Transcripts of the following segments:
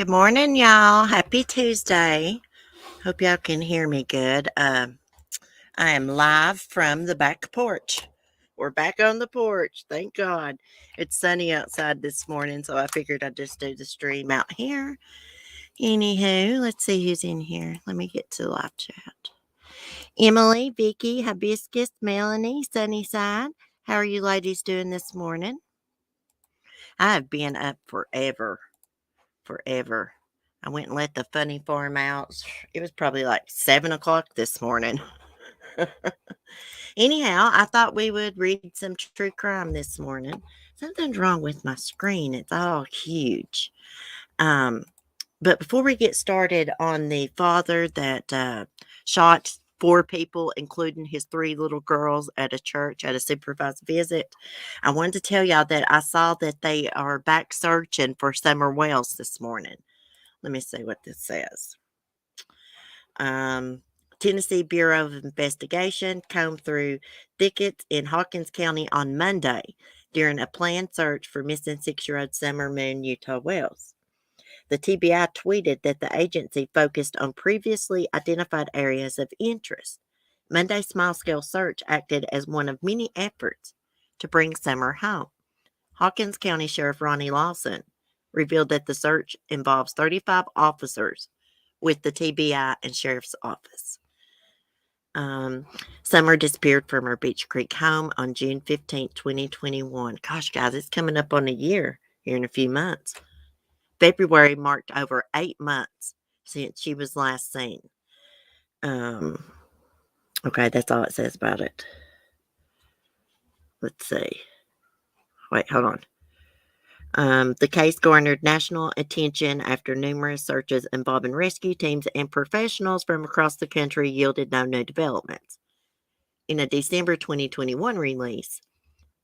Good morning, y'all. Happy Tuesday. Hope y'all can hear me good. I am live from the back porch. We're back on the porch. Thank God. It's sunny outside this morning, so I figured I'd just do the stream out here. Anywho, let's see who's in here. Let me get to live chat. Emily, Vicky, Hibiscus, Melanie, Sunnyside. How are you ladies doing this morning? I have been up forever. I went and let the funny farm out. It was probably like 7 o'clock this morning. Anyhow, I thought we would read some true crime this morning. Something's wrong with my screen. It's all huge. Um, but before we get started on the father that shot 4 people, including his 3 little girls at a church at a supervised visit, I wanted to tell y'all that I saw that they are back searching for Summer Wells this morning. Let me see what this says. Tennessee Bureau of Investigation combed through thickets in Hawkins County on Monday during a planned search for missing 6-year-old Summer Moon Utah Wells. The TBI tweeted that the agency focused on previously identified areas of interest. Monday's small-scale search acted as one of many efforts to bring Summer home. Hawkins County Sheriff Ronnie Lawson revealed that the search involves 35 officers with the TBI and Sheriff's Office. Summer disappeared from her Beach Creek home on June 15, 2021. Gosh, guys, it's coming up on a year here in a few months. February marked over 8 months since she was last seen. Okay, that's all it says about it. Let's see. Wait, hold on. The case garnered national attention after numerous searches involving rescue teams and professionals from across the country yielded no new developments. In a December 2021 release,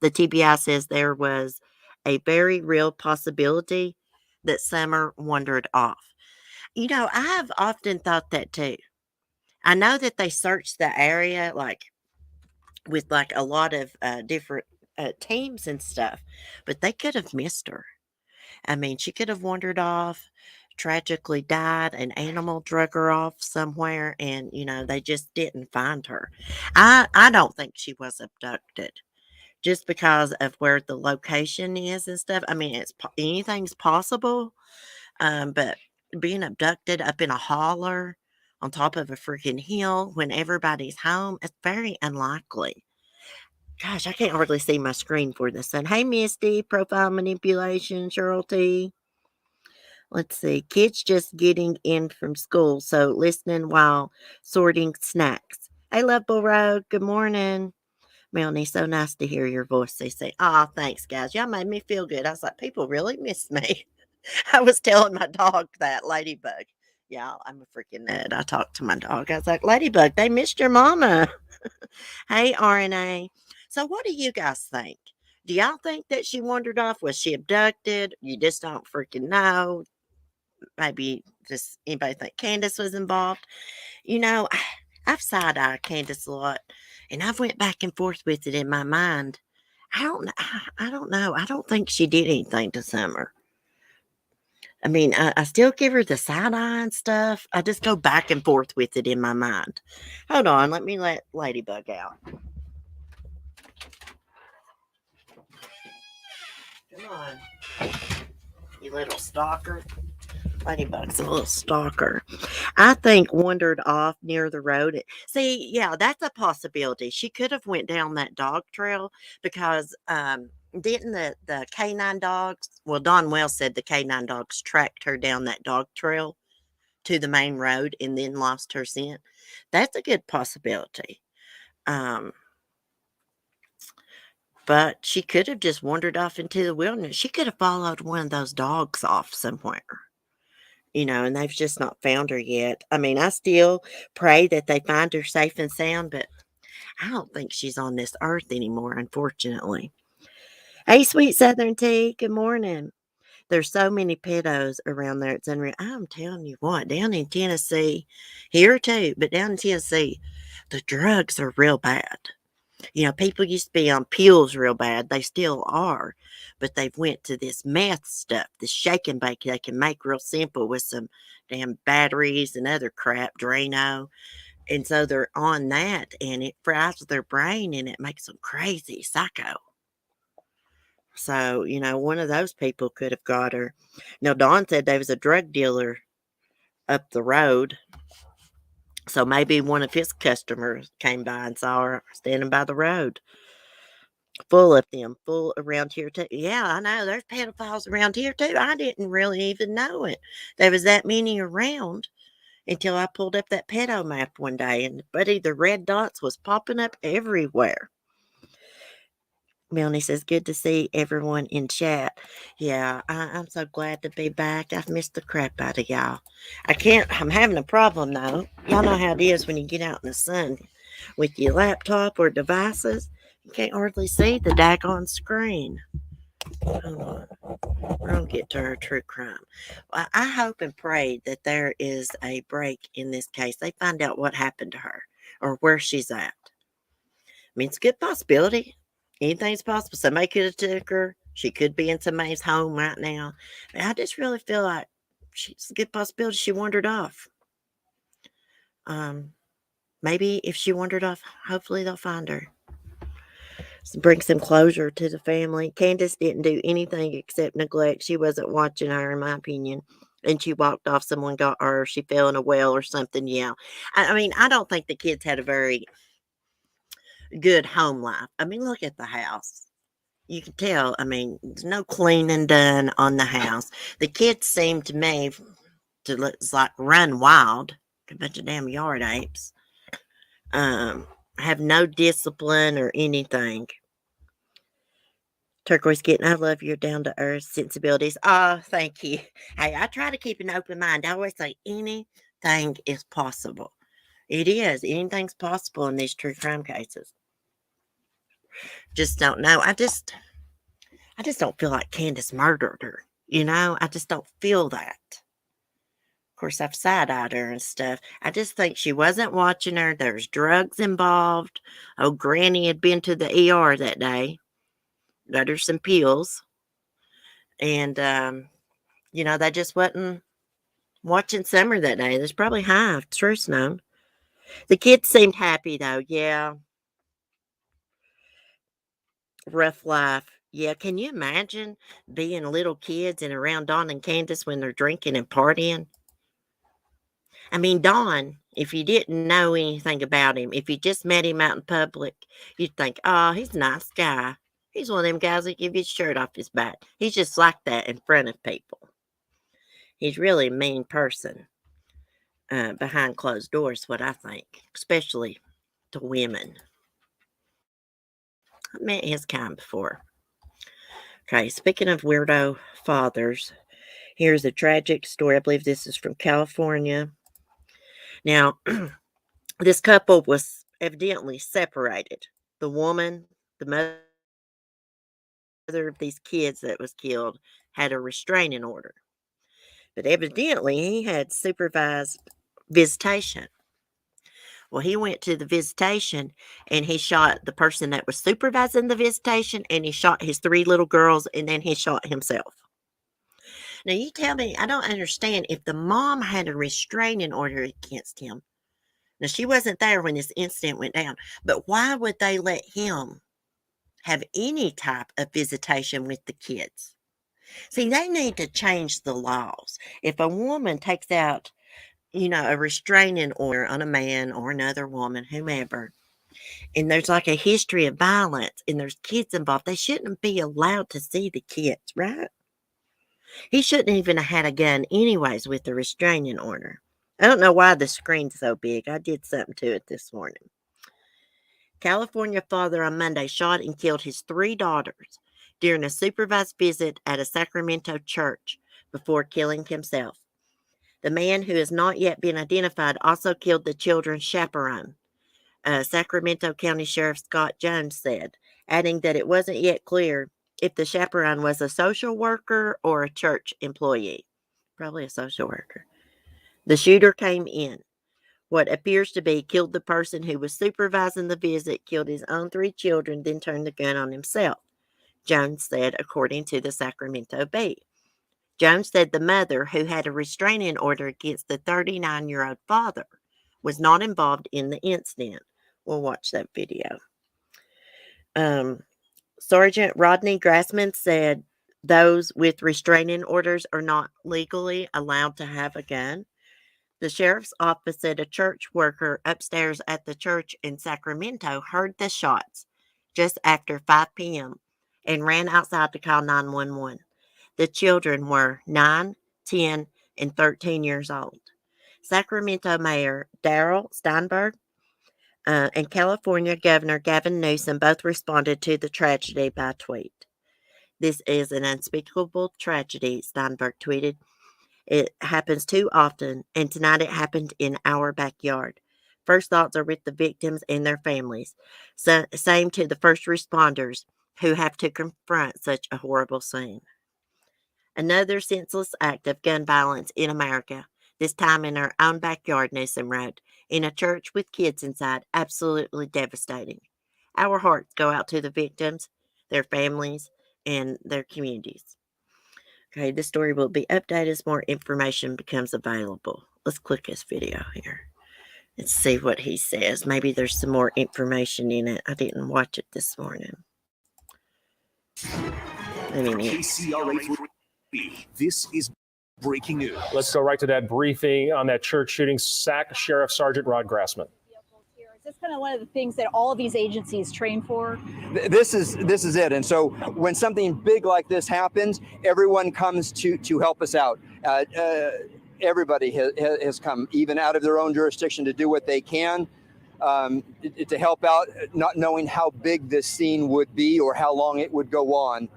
the TBI says there was a very real possibility that Summer wandered off. You know, I have often thought that too. I know that they searched the area with a lot of different teams and stuff, but they could have missed her. I mean, she could have wandered off, tragically died, an animal drug her off somewhere, and they just didn't find her. I don't think she was abducted just because of where the location is and stuff. I mean, anything's possible, but being abducted up in a holler on top of a freaking hill when everybody's home, it's very unlikely. Gosh, I can't hardly see my screen for this one. Hey, Misty, profile manipulation, Cheryl T. Let's see. Kids just getting in from school, so listening while sorting snacks. Hey, Level Road. Good morning. Melanie, so nice to hear your voice. They say, oh, thanks, guys. Y'all made me feel good. I was like, people really miss me. I was telling my dog that, Ladybug. Y'all, I'm a freaking nut. I talked to my dog. I was like, Ladybug, they missed your mama. Hey, RNA. So, what do you guys think? Do y'all think that she wandered off? Was she abducted? You just don't freaking know. Maybe just anybody think Candace was involved? You know, I've side-eyed Candace a lot, and I've went back and forth with it in my mind. I don't know. I don't know. I don't think she did anything to Summer. I mean, I still give her the side eye and stuff. I just go back and forth with it in my mind. Hold on, let me let Ladybug out. Come on, you little stalker. Ladybug's a little stalker. I think wandered off near the road. See, yeah, that's a possibility. She could have went down that dog trail because didn't the canine dogs? Well, Don Wells said the canine dogs tracked her down that dog trail to the main road and then lost her scent. That's a good possibility. Um, but she could have just wandered off into the wilderness. She could have followed one of those dogs off somewhere. And they've just not found her yet. I mean, I still pray that they find her safe and sound, but I don't think she's on this earth anymore, unfortunately. Hey, sweet Southern Tea, good morning. There's so many pedos around there. It's unreal. I'm telling you what, down in Tennessee, here too, but down in Tennessee, the drugs are real bad. People used to be on pills real bad. They still are, but they've went to this meth stuff, this shake and bake they can make real simple with some damn batteries and other crap, Drano. And so they're on that, and it fries their brain, and it makes them crazy, psycho. So, one of those people could have got her. Now, Dawn said there was a drug dealer up the road. So maybe one of his customers came by and saw her standing by the road. Full of them, full around here too. Yeah, I know. There's pedophiles around here too. I didn't really even know it. There was that many around until I pulled up that pedo map one day, and buddy, the red dots was popping up everywhere. Melanie says, good to see everyone in chat. Yeah, I'm so glad to be back. I've missed the crap out of y'all. I'm having a problem though. Y'all know how it is when you get out in the sun with your laptop or devices. You can't hardly see the daggone screen. Hold on. We're going to get to our true crime. Well, I hope and pray that there is a break in this case. They find out what happened to her or where she's at. I mean, it's a good possibility. Anything's possible. Somebody could have took her. She could be in somebody's home right now. But I just really feel like it's a good possibility she wandered off. Maybe if she wandered off, hopefully they'll find her. Bring some closure to the family. Candace didn't do anything except neglect. She wasn't watching her, in my opinion. And she walked off. Someone got her. She fell in a well or something. Yeah. I mean, I don't think the kids had a very good home life. I mean, look at the house. You can tell. I mean, there's no cleaning done on the house. The kids seemed to me to look like run wild. A bunch of damn yard apes. Have no discipline or anything. Turquoise Kitten, I love your down to earth sensibilities. Oh, thank you. Hey, I try to keep an open mind. I always say anything is possible. It is. Anything's possible in these true crime cases. Just don't know. I just don't feel like Candace murdered her. I just don't feel that. Of course, I've side-eyed her and stuff. I just think she wasn't watching her. There's drugs involved. Oh, Granny had been to the ER that day. Got her some pills. And, they just wasn't watching Summer that day. There's probably high, truth known. The kids seemed happy, though. Yeah. Rough life. Yeah, can you imagine being little kids and around Dawn and Candace when they're drinking and partying? I mean, Dawn, if you didn't know anything about him, if you just met him out in public, you'd think, oh, he's a nice guy. He's one of them guys that give his shirt off his back. He's just like that in front of people. He's really a mean person behind closed doors, what I think, especially to women. I met his kind before. Okay, speaking of weirdo fathers, here's a tragic story. I believe this is from California. Now, this couple was evidently separated. The woman, the mother of these kids that was killed, had a restraining order. But evidently, he had supervised visitation. Well, he went to the visitation and he shot the person that was supervising the visitation, and he shot his 3 little girls, and then he shot himself. Now, you tell me, I don't understand if the mom had a restraining order against him. Now, she wasn't there when this incident went down, but why would they let him have any type of visitation with the kids? See, they need to change the laws. If a woman takes out, a restraining order on a man or another woman, whomever, and there's like a history of violence and there's kids involved, they shouldn't be allowed to see the kids, right? He shouldn't even have had a gun anyways with the restraining order. I don't know why the screen's so big. I did something to it this morning. California father on Monday shot and killed his 3 daughters during a supervised visit at a Sacramento church before killing himself. The man, who has not yet been identified, also killed the children's chaperone, Sacramento County Sheriff Scott Jones said, adding that it wasn't yet clear if the chaperone was a social worker or a church employee. Probably a social worker. The shooter came in what appears to be killed the person who was supervising the visit, killed his own 3 children, then turned the gun on himself, Jones said, according to the Sacramento Bee. Jones said the mother, who had a restraining order against the 39-year-old father, was not involved in the incident. We'll watch that video. Sergeant Rodney Grassman said those with restraining orders are not legally allowed to have a gun. The sheriff's office said a church worker upstairs at the church in Sacramento heard the shots just after 5 p.m. and ran outside to call 911. The children were 9, 10, and 13 years old. Sacramento Mayor Darrell Steinberg and California Governor Gavin Newsom both responded to the tragedy by tweet. "This is an unspeakable tragedy," Steinberg tweeted. "It happens too often, and tonight it happened in our backyard. First thoughts are with the victims and their families. Same to the first responders who have to confront such a horrible scene." Another senseless act of gun violence in America, this time in our own backyard, Newsom wrote, in a church with kids inside, absolutely devastating. Our hearts go out to the victims, their families, and their communities. Okay, this story will be updated as more information becomes available. Let's click this video here. Let's see what he says. Maybe there's some more information in it. I didn't watch it this morning. This is breaking news. Let's go right to that briefing on that church shooting. Sac Sheriff Sergeant Rod Grassman. Is this kind of one of the things that all of these agencies train for? This is it. And so when something big like this happens, everyone comes to help us out. Everybody has come, even out of their own jurisdiction, to do what they can to help out, not knowing how big this scene would be or how long it would go on.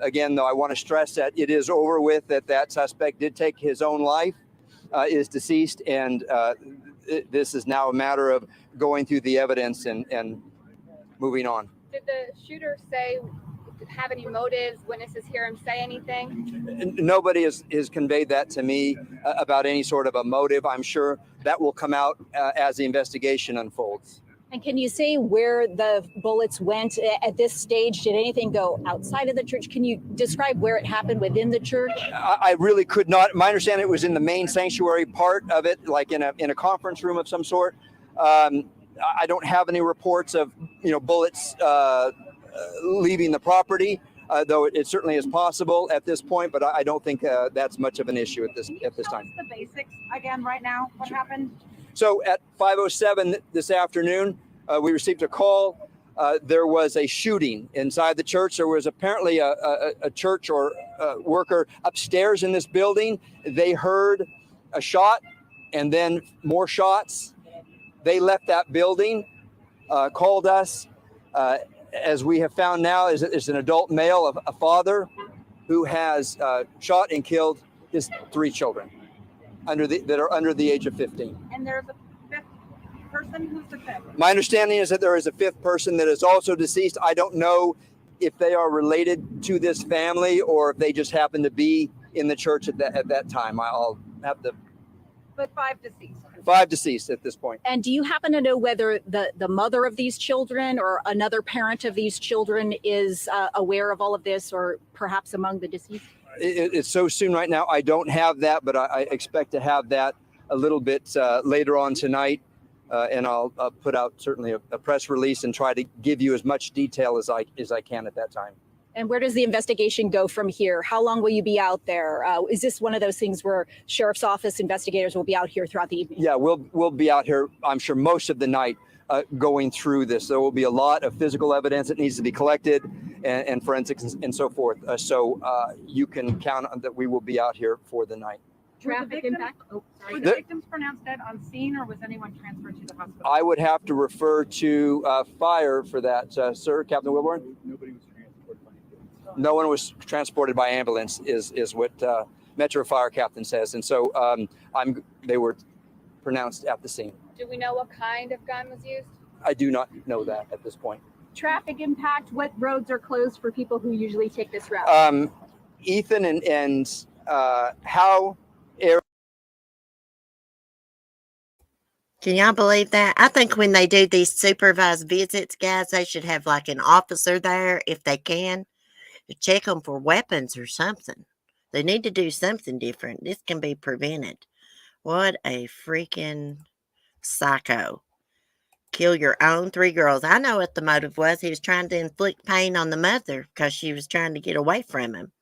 Again, though, I want to stress that it is over with, that suspect did take his own life, is deceased, and this is now a matter of going through the evidence and moving on. Did the shooter have any motives? Witnesses hear him say anything? Nobody has conveyed that to me about any sort of a motive. I'm sure that will come out as the investigation unfolds. And can you say where the bullets went at this stage? Did anything go outside of the church? Can you describe where it happened within the church? I really could not. My understanding, it was in the main sanctuary part of it, like in a conference room of some sort. I don't have any reports of bullets leaving the property, though it certainly is possible at this point. But I don't think that's much of an issue at this time. Can you tell us the basics again right now? What happened? So at 5:07 this afternoon, we received a call. There was a shooting inside the church. There was apparently a church or worker upstairs in this building. They heard a shot and then more shots. They left that building, called us. As we have found now, is an adult male, a father, who has shot and killed his 3 children that are under the age of 15. And there's a 5th person. Who's the 5th? My understanding is that there is a 5th person that is also deceased. I don't know if they are related to this family or if they just happen to be in the church at that time. I'll have to. But 5 deceased. 5 deceased at this point. And do you happen to know whether the mother of these children or another parent of these children is aware of all of this, or perhaps among the deceased? It's so soon right now. I don't have that, but I expect to have that a little bit later on tonight. And I'll put out certainly a press release and try to give you as much detail as I can at that time. And where does the investigation go from here? How long will you be out there? Is this one of those things where sheriff's office investigators will be out here throughout the evening? Yeah, we'll be out here, I'm sure, most of the night going through this. There will be a lot of physical evidence that needs to be collected and forensics and so forth. So you can count on that we will be out here for the night. Traffic impact? Were the victims pronounced dead on scene, or was anyone transferred to the hospital? I would have to refer to fire for that, sir. Captain Wilborn? Nobody was transported by ambulance. No one was transported by ambulance is what Metro Fire Captain says. And so they were pronounced at the scene. Do we know what kind of gun was used? I do not know that at this point. Traffic impact, what roads are closed for people who usually take this route? Ethan and Howe area. Can y'all believe that? I think when they do these supervised visits, guys, they should have like an officer there if they can to check them for weapons or something. They need to do something different. This can be prevented. What a freaking psycho. Kill your own 3 girls. I know what the motive was. He was trying to inflict pain on the mother because she was trying to get away from him.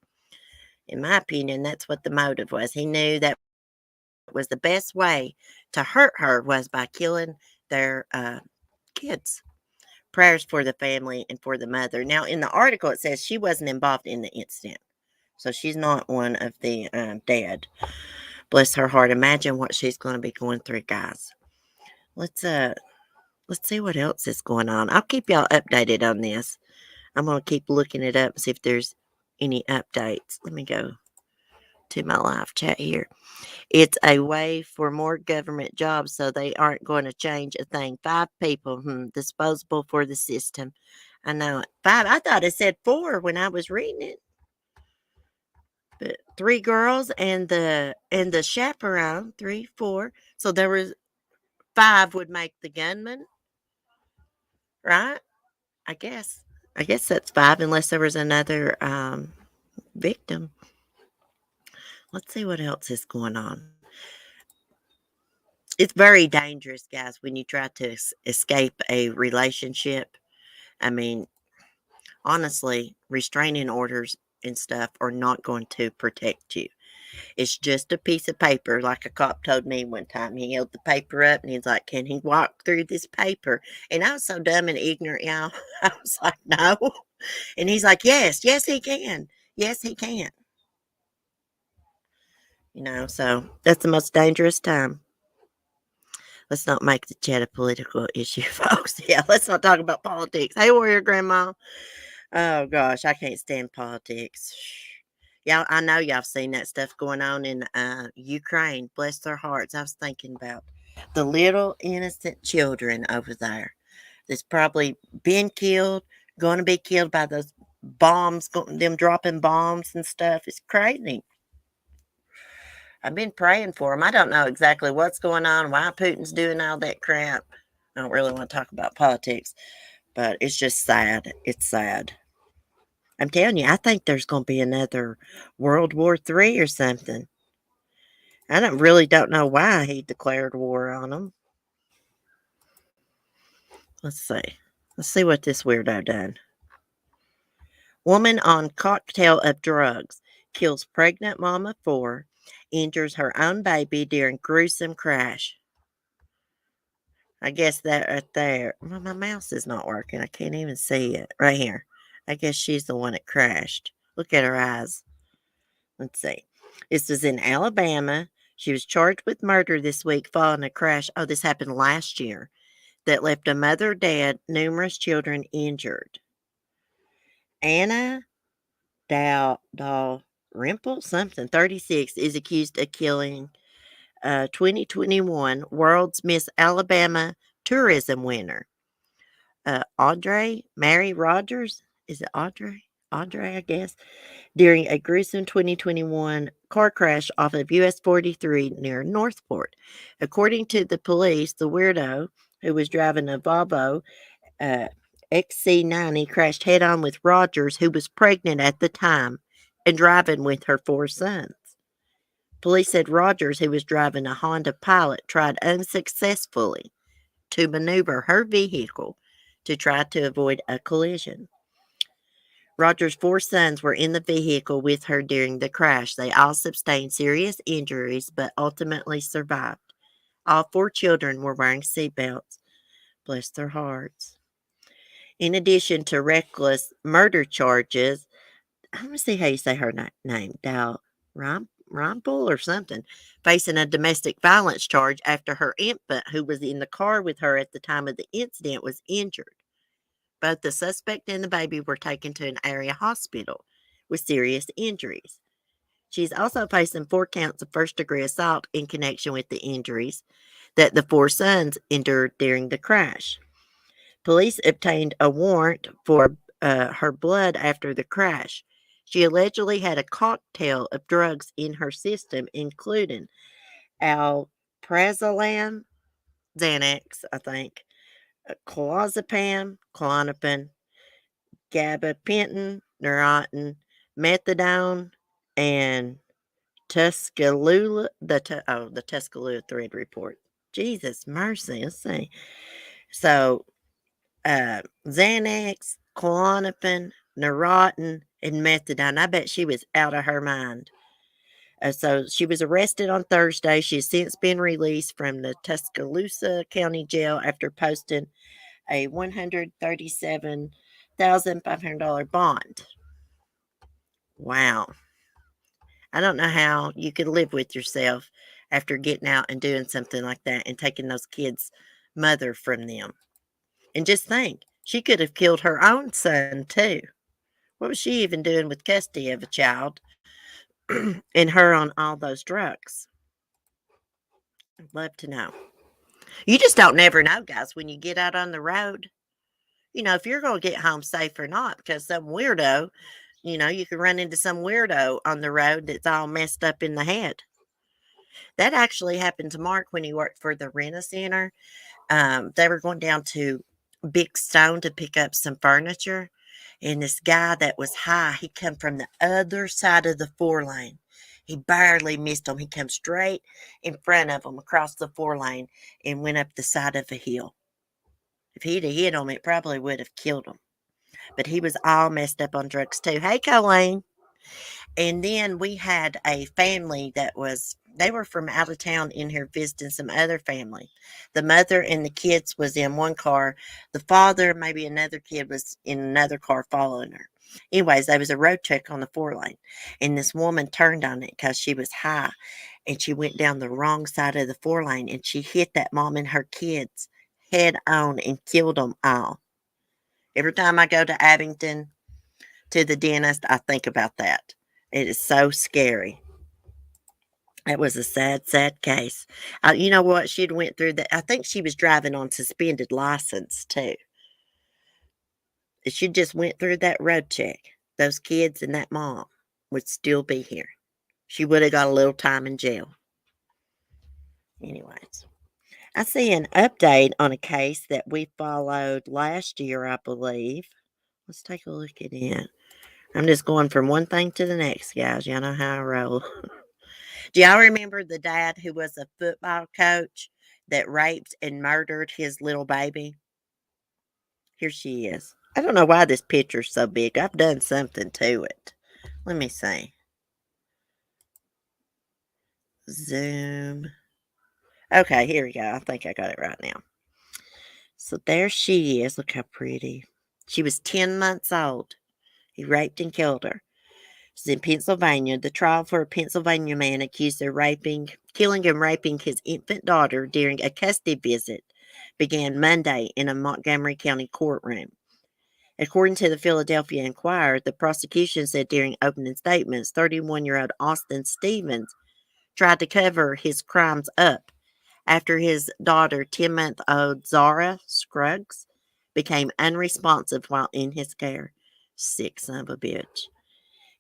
In my opinion, that's what the motive was. He knew that was the best way to hurt her was by killing their kids. Prayers for the family and for the mother. Now, in the article, it says she wasn't involved in the incident. So she's not one of the dead. Bless her heart. Imagine what she's going to be going through, guys. Let's see what else is going on. I'll keep y'all updated on this. I'm going to keep looking it up and see if there's any updates. Let me go to my live chat here. It's a way for more government jobs, so they aren't going to change a thing. 5 people, disposable for the system. I know it. 5. I thought it said 4 when I was reading it. But 3 girls and the chaperone, 3, 4. So there was 5 would make the gunman, right? I guess that's 5, unless there was another victim. Let's see what else is going on. It's very dangerous, guys, when you try to escape a relationship. I mean, honestly, restraining orders and stuff are not going to protect you. It's just a piece of paper, like a cop told me one time. He held the paper up and he's like, "Can he walk through this paper?" And I was so dumb and ignorant, y'all. I was like, "No." And he's like, yes, he can. Yes, he can. So that's the most dangerous time. Let's not make the chat a political issue, folks. Yeah, let's not talk about politics. Hey, Warrior Grandma. Oh, gosh, I can't stand politics. Y'all, I know y'all seen that stuff going on in Ukraine. Bless their hearts. I was thinking about the little innocent children over there that's probably been killed, going to be killed by those bombs, them dropping bombs and stuff. It's crazy. I've been praying for them. I don't know exactly what's going on, why Putin's doing all that crap. I don't really want to talk about politics, but it's just sad. It's sad. I'm telling you, I think there's going to be another World War III or something. I don't know why he declared war on them. Let's see. Let's see what this weirdo done. Woman on cocktail of drugs kills pregnant mom of 4, injures her own baby during gruesome crash. I guess that right there. Well, my mouse is not working. I can't even see it. Right here. I guess she's the one that crashed. Look at her eyes. Let's see. This was in Alabama. She was charged with murder this week following a crash. Oh, this happened last year. That left a mother dead, numerous children injured. Anna Dalrymple, something, 36, is accused of killing 2021 World's Miss Alabama tourism winner. Audrey Mary Rogers, is it Audrey? Audrey, I guess, during a gruesome 2021 car crash off of US 43 near Northport. According to the police, the weirdo who was driving a Volvo XC90 crashed head-on with Rogers, who was pregnant at the time and driving with her 4 sons. Police said Rogers, who was driving a Honda Pilot, tried unsuccessfully to maneuver her vehicle to try to avoid a collision. Rogers' 4 sons were in the vehicle with her during the crash. They all sustained serious injuries but ultimately survived. All 4 children were wearing seatbelts. Bless their hearts. In addition to reckless murder charges, I'm going to see how you say her name, Dalrymple or something, facing a domestic violence charge after her infant, who was in the car with her at the time of the incident, was injured. Both the suspect and the baby were taken to an area hospital with serious injuries. She's also facing 4 counts of first-degree assault in connection with the injuries that the 4 sons endured during the crash. Police obtained a warrant for her blood after the crash. She allegedly had a cocktail of drugs in her system, including alprazolam, Xanax, I think, clozapam, Klonopin, gabapentin, Neurontin, methadone, and Tuscaloosa. The Tuscaloosa Thread Report. Jesus mercy. Let's see. So, Xanax, Klonopin, Neurontin, and methadone. I bet she was out of her mind. So she was arrested on Thursday. She has since been released from the Tuscaloosa County Jail after posting a $137,500 bond. Wow. I don't know how you could live with yourself after getting out and doing something like that and taking those kids' mother from them. And just think, she could have killed her own son too. What was she even doing with custody of a child and her on all those drugs? I'd love to know. You just don't never know, guys, when you get out on the road. If you're going to get home safe or not, because some weirdo, you can run into some weirdo on the road that's all messed up in the head. That actually happened to Mark when he worked for the Rent-A-Center. They were going down to Big Stone to pick up some furniture. And this guy that was high, he come from the other side of the 4-lane. He barely missed him. He come straight in front of him across the 4-lane and went up the side of a hill. If he'd have hit him, it probably would have killed him. But he was all messed up on drugs too. Hey, Colleen. And then we had a family they were from out of town in here visiting some other family. The mother and the kids was in one car. The father, maybe another kid, was in another car following her. Anyways, there was a road check on the 4-lane. And this woman turned on it because she was high. And she went down the wrong side of the 4-lane. And she hit that mom and her kids head on and killed them all. Every time I go to Abington to the dentist, I think about that. It is so scary. It was a sad, sad case. You know what? She'd went through that. I think she was driving on suspended license too. If she just went through that road check, those kids and that mom would still be here. She would have got a little time in jail. Anyways, I see an update on a case that we followed last year, I believe. Let's take a look at it. I'm just going from one thing to the next, guys. Y'all know how I roll. Do y'all remember the dad who was a football coach that raped and murdered his little baby? Here she is. I don't know why this picture's so big. I've done something to it. Let me see. Zoom. Okay, here we go. I think I got it right now. So there she is. Look how pretty. She was 10 months old. He raped and killed her. It's in Pennsylvania. The trial for a Pennsylvania man accused of killing and raping his infant daughter during a custody visit began Monday in a Montgomery County courtroom. According to the Philadelphia Inquirer, the prosecution said during opening statements, 31-year-old Austin Stevens tried to cover his crimes up after his daughter, 10-month-old Zara Scruggs, became unresponsive while in his care. Sick son of a bitch.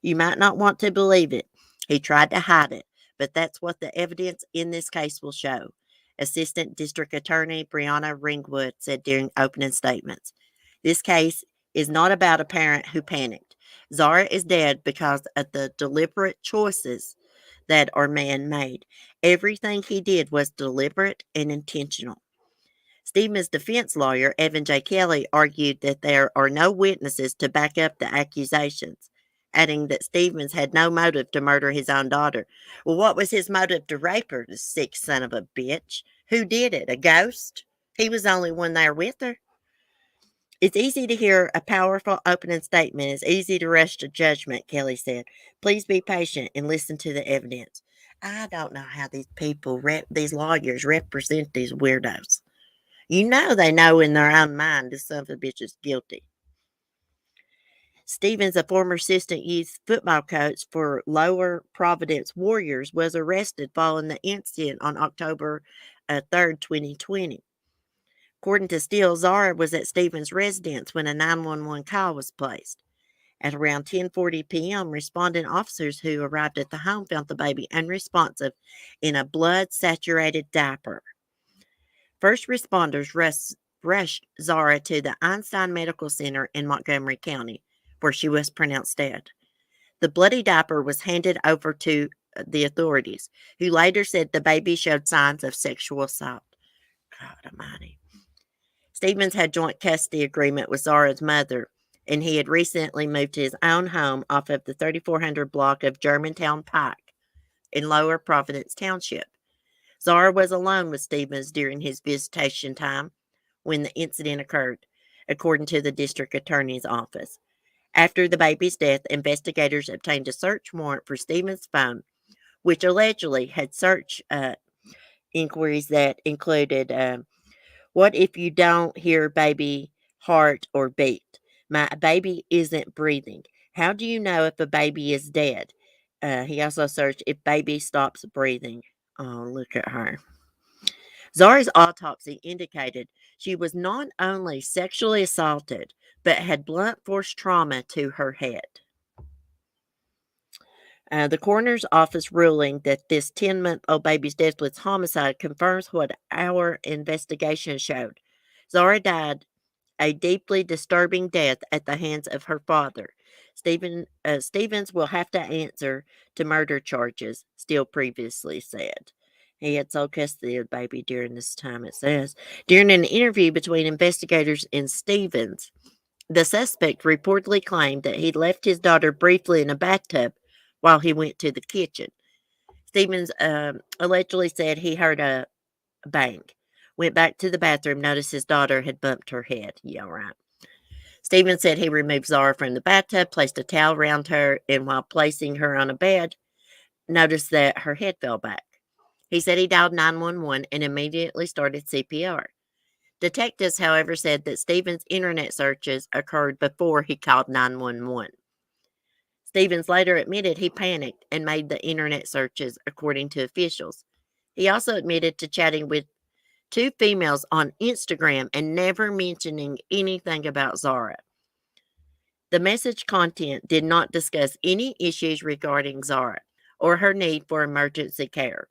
You might not want to believe it. He tried to hide it, but that's what the evidence in this case will show. Assistant District Attorney Brianna Ringwood said during opening statements. This case is not about a parent who panicked. Zara is dead because of the deliberate choices that our man made. Everything he did was deliberate and intentional. Stevens' defense lawyer, Evan J. Kelly, argued that there are no witnesses to back up the accusations, adding that Stevens had no motive to murder his own daughter. Well, what was his motive to rape her, the sick son of a bitch? Who did it? A ghost? He was the only one there with her. It's easy to hear a powerful opening statement. It's easy to rush to judgment, Kelly said. Please be patient and listen to the evidence. I don't know how these people, these lawyers, represent these weirdos. You know they know in their own mind this son of a bitch is guilty. Stevens, a former assistant youth football coach for Lower Providence Warriors, was arrested following the incident on October 3rd, 2020. According to Steele, Zara was at Stevens' residence when a 911 call was placed. At around 10:40 p.m., responding officers who arrived at the home found the baby unresponsive in a blood-saturated diaper. First responders rushed Zara to the Einstein Medical Center in Montgomery County, where she was pronounced dead. The bloody diaper was handed over to the authorities, who later said the baby showed signs of sexual assault. God almighty. Stevens had joint custody agreement with Zara's mother, and he had recently moved to his own home off of the 3400 block of Germantown Pike in Lower Providence Township. Zara was alone with Stevens during his visitation time when the incident occurred, according to the district attorney's office. After the baby's death, investigators obtained a search warrant for Stevens' phone, which allegedly had search inquiries that included, what if you don't hear baby heart or beat? My baby isn't breathing. How do you know if a baby is dead? He also searched if baby stops breathing. Oh, look at her. Zara's autopsy indicated she was not only sexually assaulted, but had blunt force trauma to her head. The coroner's office ruling that this 10-month-old baby's death was homicide confirms what our investigation showed. Zara died a deeply disturbing death at the hands of her father. Stevens will have to answer to murder charges, Steele previously said. He had sole custody of the baby during this time, it says. During an interview between investigators and Stevens, the suspect reportedly claimed that he left his daughter briefly in a bathtub while he went to the kitchen. Stevens allegedly said he heard a bang, went back to the bathroom, noticed his daughter had bumped her head. Yeah, right. Stevens said he removed Zara from the bathtub, placed a towel around her, and while placing her on a bed, noticed that her head fell back. He said he dialed 911 and immediately started CPR. Detectives, however, said that Stevens' internet searches occurred before he called 911. Stevens later admitted he panicked and made the internet searches, according to officials. He also admitted to chatting with two females on Instagram and never mentioning anything about Zara. The message content did not discuss any issues regarding Zara or her need for emergency care.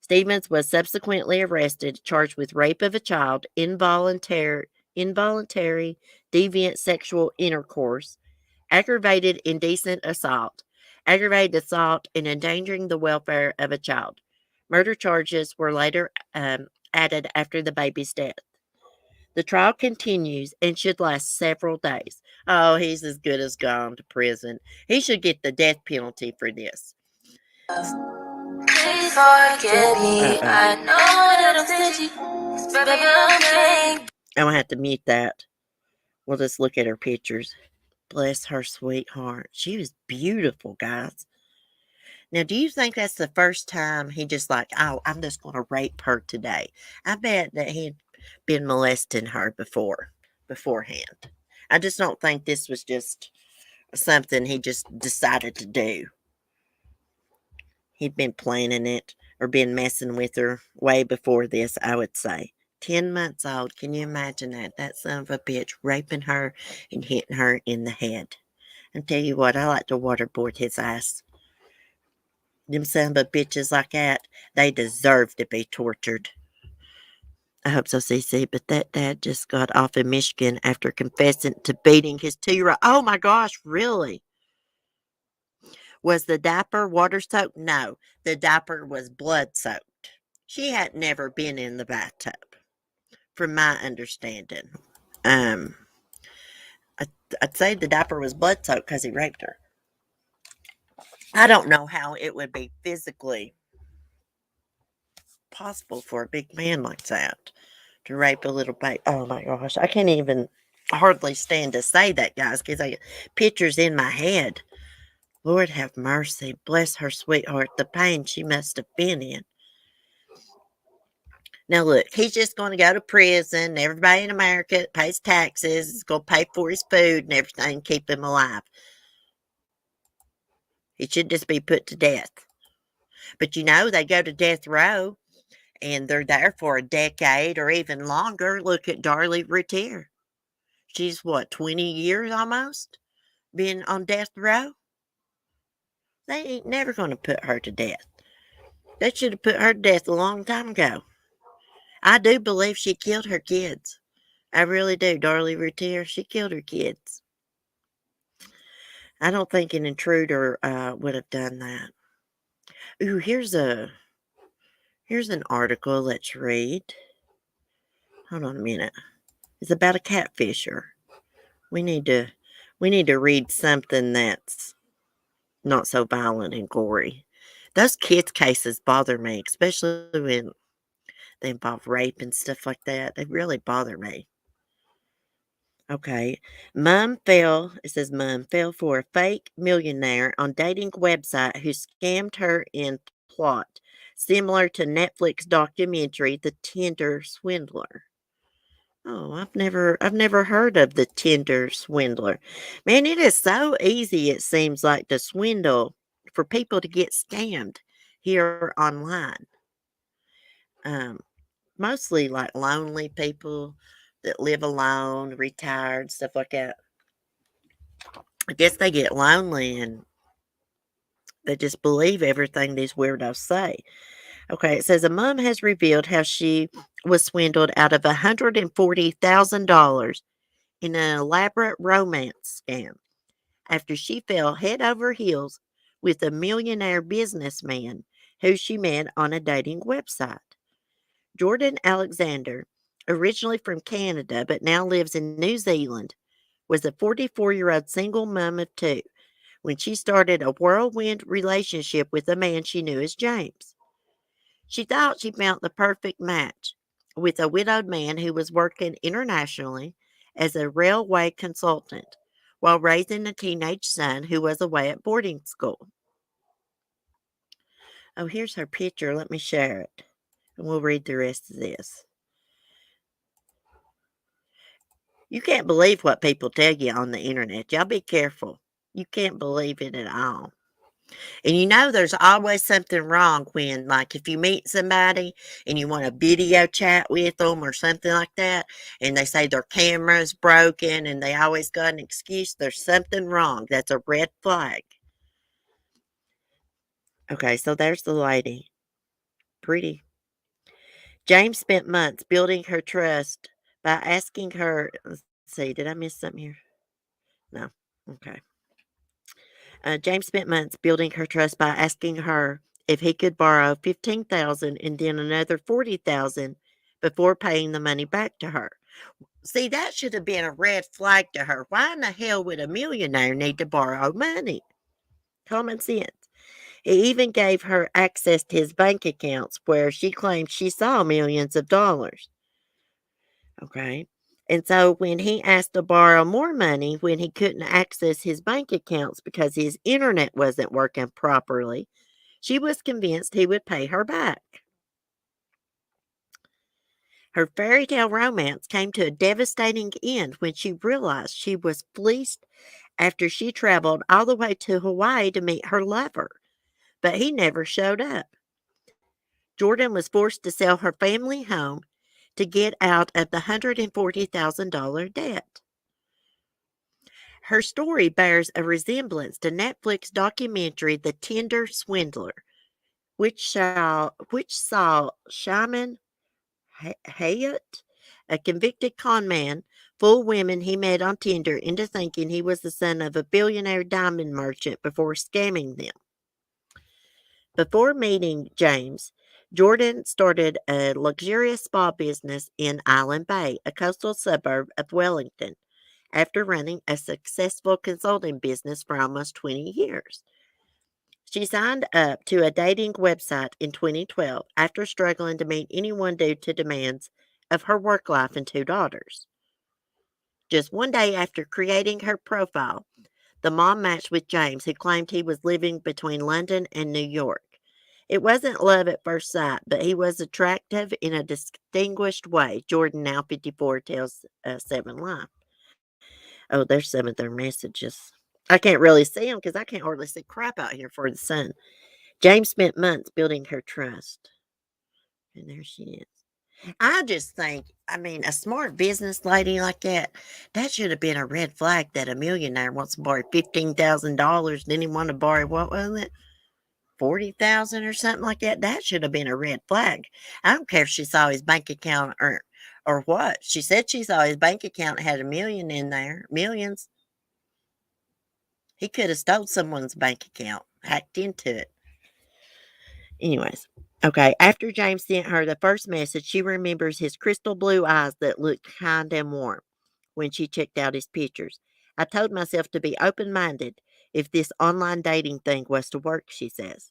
Stevens was subsequently arrested, charged with rape of a child, involuntary deviant sexual intercourse, aggravated indecent assault, aggravated assault, and endangering the welfare of a child. Murder charges were later added after the baby's death. The trial continues and should last several days. Oh, he's as good as gone to prison. He should get the death penalty for this. Please forgive me. I know that I'm stingy. Baby, I'm I'm going to have to mute that. We'll just look at her pictures. Bless her sweetheart. She was beautiful, guys. Now, do you think that's the first time he just like, oh, I'm just going to rape her today? I bet that he'd been molesting her beforehand. I just don't think this was just something he just decided to do. He'd been planning it or been messing with her way before this, I would say. 10 months old. Can you imagine that? That son of a bitch raping her and hitting her in the head. And tell you what, I like to waterboard his ass. Them son of a bitches like that, they deserve to be tortured. I hope so, CC. But that dad just got off in Michigan after confessing to beating his 2-year-old. Oh my gosh, really? Was the diaper water soaked? No, the diaper was blood soaked. She had never been in the bathtub, from my understanding. I'd say the diaper was blood soaked because he raped her. I don't know how it would be physically possible for a big man like that to rape a little baby. Oh my gosh, I can't even hardly stand to say that, guys, because I get pictures in my head. Lord have mercy. Bless her sweetheart. The pain she must have been in. Now, look, he's just going to go to prison. Everybody in America pays taxes is going to pay for his food and everything, keep him alive. He should just be put to death. But you know, they go to death row and they're there for a decade or even longer. Look at Darlie Routier. She's what, 20 years almost been on death row? They ain't never going to put her to death. They should have put her to death a long time ago. I do believe she killed her kids. I really do. Darlie Routier, she killed her kids. I don't think an intruder would have done that. Ooh, here's an article. Let's read. Hold on a minute. It's about a catfisher. We need to read something that's not so violent and gory. Those kids cases bother me, especially when they involve rape and stuff like that. They really bother me. Okay. It says mom fell for a fake millionaire on dating website who scammed her in plot, similar to Netflix documentary The Tinder Swindler. Oh, I've never heard of the Tinder Swindler. Man, it is so easy, it seems like, to swindle for people to get scammed here online. Mostly like lonely people that live alone, retired, stuff like that. I guess they get lonely and they just believe everything these weirdos say. Okay, it says a mom has revealed how she was swindled out of $140,000 in an elaborate romance scam after she fell head over heels with a millionaire businessman who she met on a dating website. Jordan Alexander, originally from Canada but now lives in New Zealand, was a 44-year-old single mom of two when she started a whirlwind relationship with a man she knew as James. She thought she found the perfect match with a widowed man who was working internationally as a railway consultant while raising a teenage son who was away at boarding school. Oh, here's her picture. Let me share it. And we'll read the rest of this. You can't believe what people tell you on the internet. Y'all be careful. You can't believe it at all. And you know there's always something wrong when, like, if you meet somebody and you want a video chat with them or something like that, and they say their camera's broken and they always got an excuse, there's something wrong. That's a red flag. Okay, so there's the lady. Pretty. James spent months building her trust by asking her, let's see, did I miss something here? No. Okay. James spent months building her trust by asking her if he could borrow $15,000 and then another $40,000 before paying the money back to her. See, that should have been a red flag to her. Why in the hell would a millionaire need to borrow money? Common sense. He even gave her access to his bank accounts where she claimed she saw millions of dollars. Okay. And so when he asked to borrow more money when he couldn't access his bank accounts because his internet wasn't working properly, she was convinced he would pay her back. Her fairy tale romance came to a devastating end when she realized she was fleeced after she traveled all the way to Hawaii to meet her lover, but he never showed up. Jordan was forced to sell her family home to get out of the $140,000 debt. Her story bears a resemblance to Netflix documentary The Tinder Swindler, which saw Shaman Hayat, a convicted con man, fool women he met on Tinder into thinking he was the son of a billionaire diamond merchant before scamming them. Before meeting James, Jordan started a luxurious spa business in Island Bay, a coastal suburb of Wellington, after running a successful consulting business for almost 20 years. She signed up to a dating website in 2012 after struggling to meet anyone due to demands of her work life and two daughters. Just one day after creating her profile, the mom matched with James, who claimed he was living between London and New York. It wasn't love at first sight, but he was attractive in a distinguished way, Jordan, now 54, tells 7 Live. Oh, there's some of their messages. I can't really see them because I can't hardly see crap out here for the sun. James spent months building her trust. And there she is. I just think, I mean, a smart business lady like that, that should have been a red flag that a millionaire wants to borrow $15,000. Didn't he want to borrow, what was it? 40,000 or something like that. That should have been a red flag. I don't care if she saw his bank account or what. She said she saw his bank account had $1 million in there, millions. He could have stole someone's bank account, hacked into it. Anyways, okay. After James sent her the first message, she remembers his crystal blue eyes that looked kind and warm when she checked out his pictures. I told myself to be open minded if this online dating thing was to work, she says.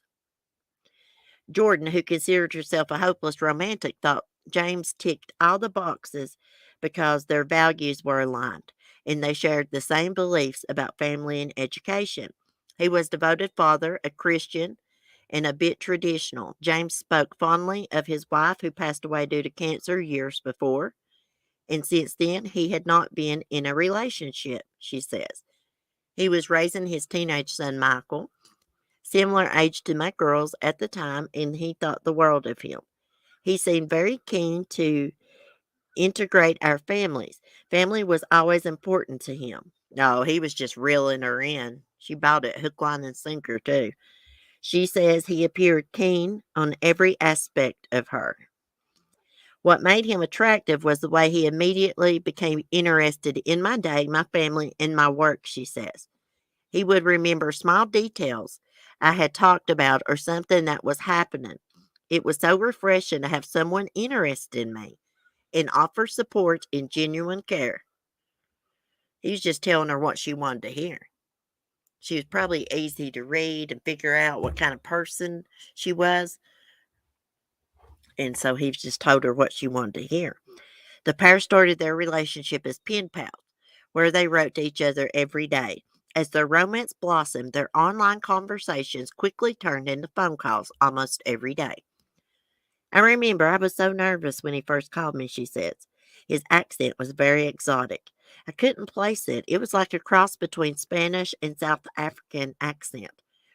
Jordan, who considered herself a hopeless romantic, thought James ticked all the boxes because their values were aligned and they shared the same beliefs about family and education. He was a devoted father, a Christian, and a bit traditional. James spoke fondly of his wife who passed away due to cancer years before, and since then he had not been in a relationship, she says. He was raising his teenage son, Michael, similar age to my girls at the time, and he thought the world of him. He seemed very keen to integrate our families. Family was always important to him. No, he was just reeling her in. She bought it hook, line, and sinker, too. She says he appeared keen on every aspect of her. What made him attractive was the way he immediately became interested in my day, my family, and my work, she says. He would remember small details I had talked about or something that was happening. It was so refreshing to have someone interested in me and offer support and genuine care. He was just telling her what she wanted to hear. She was probably easy to read and figure out what kind of person she was. And so he just told her what she wanted to hear. The pair started their relationship as pen pals, where they wrote to each other every day. As their romance blossomed, their online conversations quickly turned into phone calls almost every day. I remember I was so nervous when he first called me, she says. His accent was very exotic. I couldn't place it. It was like a cross between Spanish and South African accent,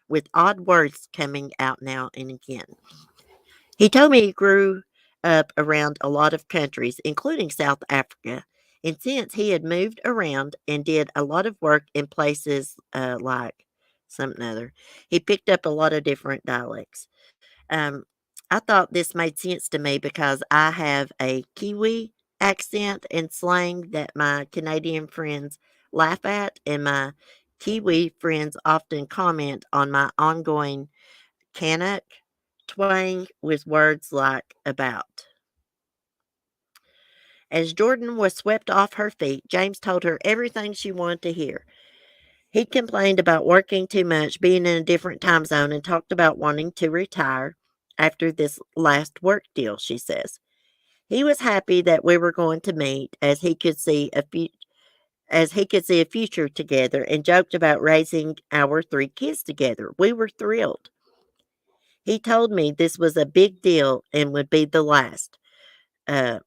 with odd words coming out now and again. He told me he grew up around a lot of countries, including South Africa, and since he had moved around and did a lot of work in places like something other, he picked up a lot of different dialects. Um, I thought this made sense to me because I have a Kiwi accent and slang that my Canadian friends laugh at, and my Kiwi friends often comment on my ongoing Canuck twang with words like about. As Jordan was swept off her feet, James told her everything she wanted to hear. He complained about working too much, being in a different time zone, and talked about wanting to retire after this last work deal, she says. He was happy that we were going to meet as he could see a future together and joked about raising our 3 kids together. We were thrilled. He told me this was a big deal and would be the last. Uh,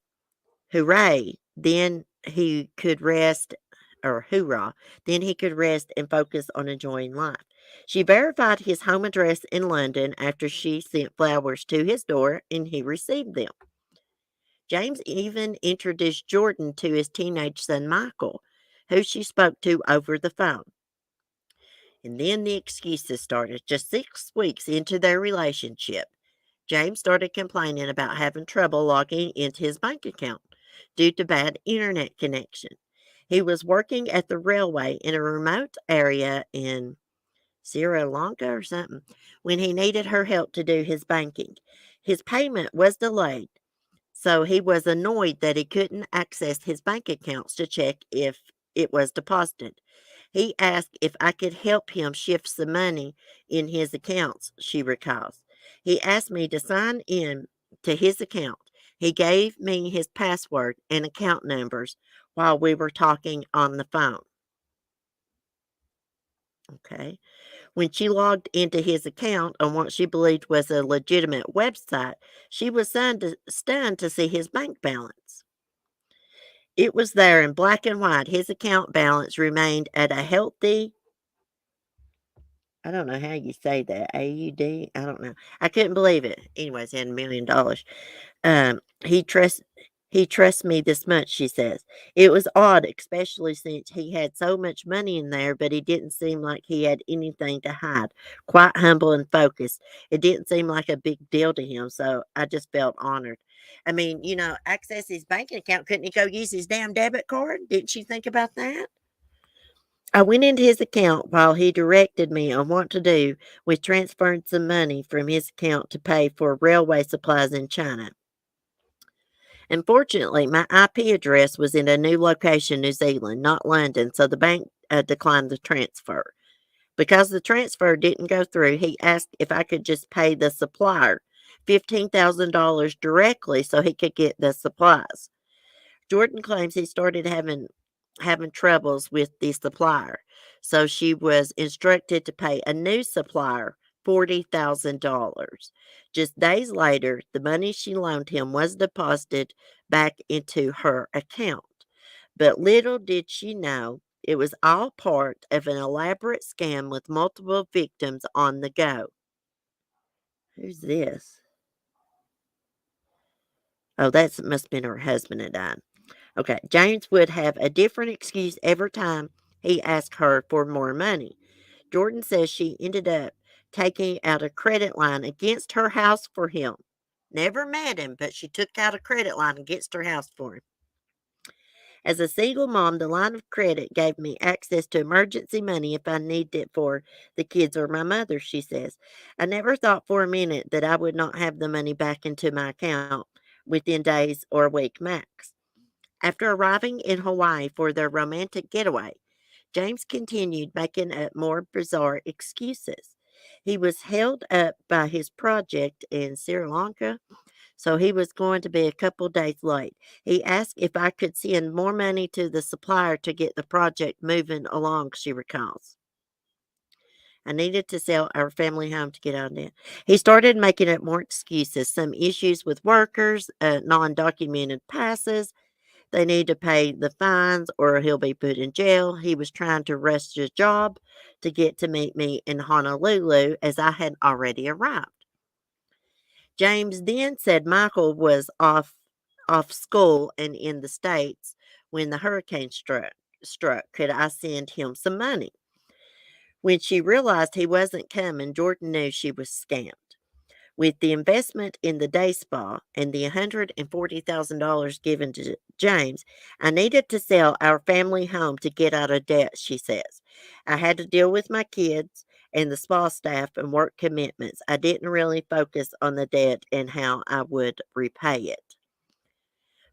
hooray. Then he could rest, or hoorah. Then he could rest and focus on enjoying life. She verified his home address in London after she sent flowers to his door and he received them. James even introduced Jordan to his teenage son Michael, who she spoke to over the phone. And then the excuses started. Just 6 weeks into their relationship, James started complaining about having trouble logging into his bank account due to bad internet connection. He was working at the railway in a remote area in Sri Lanka or something when he needed her help to do his banking. His payment was delayed, so he was annoyed that he couldn't access his bank accounts to check if it was deposited. He asked if I could help him shift some money in his accounts, she recalls. He asked me to sign in to his account. He gave me his password and account numbers while we were talking on the phone. Okay. When she logged into his account on what she believed was a legitimate website, she was stunned to see his bank balance. It was there in black and white. His account balance remained at a healthy, I don't know how you say that, AUD? I don't know. I couldn't believe it. Anyways, he had $1 million. He trust he trusts me this much, she says. It was odd, especially since he had so much money in there, but he didn't seem like he had anything to hide. Quite humble and focused. It didn't seem like a big deal to him, so I just felt honored. I mean, access his banking account. Couldn't he go use his damn debit card? Didn't she think about that? I went into his account while he directed me on what to do with transferring some money from his account to pay for railway supplies in China. Unfortunately, my IP address was in a new location, New Zealand, not London, so the bank declined the transfer. Because the transfer didn't go through, he asked if I could just pay the supplier $15,000 directly so he could get the supplies. Jordan claims he started having troubles with the supplier, so she was instructed to pay a new supplier $40,000. Just days later, the money she loaned him was deposited back into her account. But little did she know it was all part of an elaborate scam with multiple victims on the go. Who's this? Oh, that must have been her husband had died. Okay, James would have a different excuse every time he asked her for more money. Jordan says she ended up taking out a credit line against her house for him. Never met him, but she took out a credit line against her house for him. As a single mom, the line of credit gave me access to emergency money if I needed it for the kids or my mother, she says. I never thought for a minute that I would not have the money back into my account within days or a week max. After arriving in Hawaii for their romantic getaway, James continued making up more bizarre excuses. He was held up by his project in Sri Lanka, so he was going to be a couple days late. He asked if I could send more money to the supplier to get the project moving along, she recalls. I needed to sell our family home to get out of debt. He started making up more excuses, some issues with workers, non-documented passes. They need to pay the fines or he'll be put in jail. He was trying to rush his job to get to meet me in Honolulu as I had already arrived. James then said Michael was off school and in the States when the hurricane struck. Could I send him some money? When she realized he wasn't coming, Jordan knew she was scammed. With the investment in the day spa and the $140,000 given to James, I needed to sell our family home to get out of debt, she says. I had to deal with my kids and the spa staff and work commitments. I didn't really focus on the debt and how I would repay it.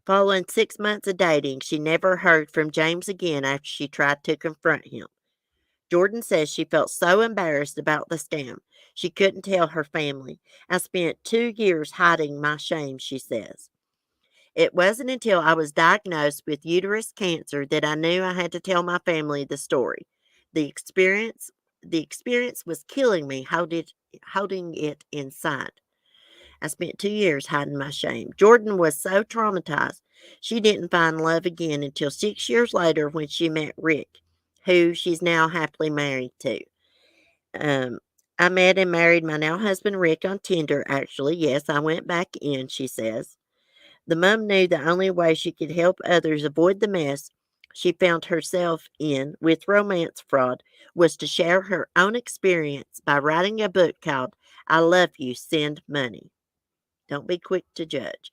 Following 6 months of dating, she never heard from James again after she tried to confront him. Jordan says she felt so embarrassed about the scam. She couldn't tell her family. I spent 2 years hiding my shame, she says. It wasn't until I was diagnosed with uterus cancer that I knew I had to tell my family the story. The experience was killing me, holding it inside. I spent 2 years hiding my shame. Jordan was so traumatized, she didn't find love again until 6 years later when she met Rick, who she's now happily married to. Um, I met and married my now husband Rick on Tinder, actually. Yes, I went back in, she says. The mom knew the only way she could help others avoid the mess she found herself in with romance fraud was to share her own experience by writing a book called I Love You, Send Money. Don't be quick to judge.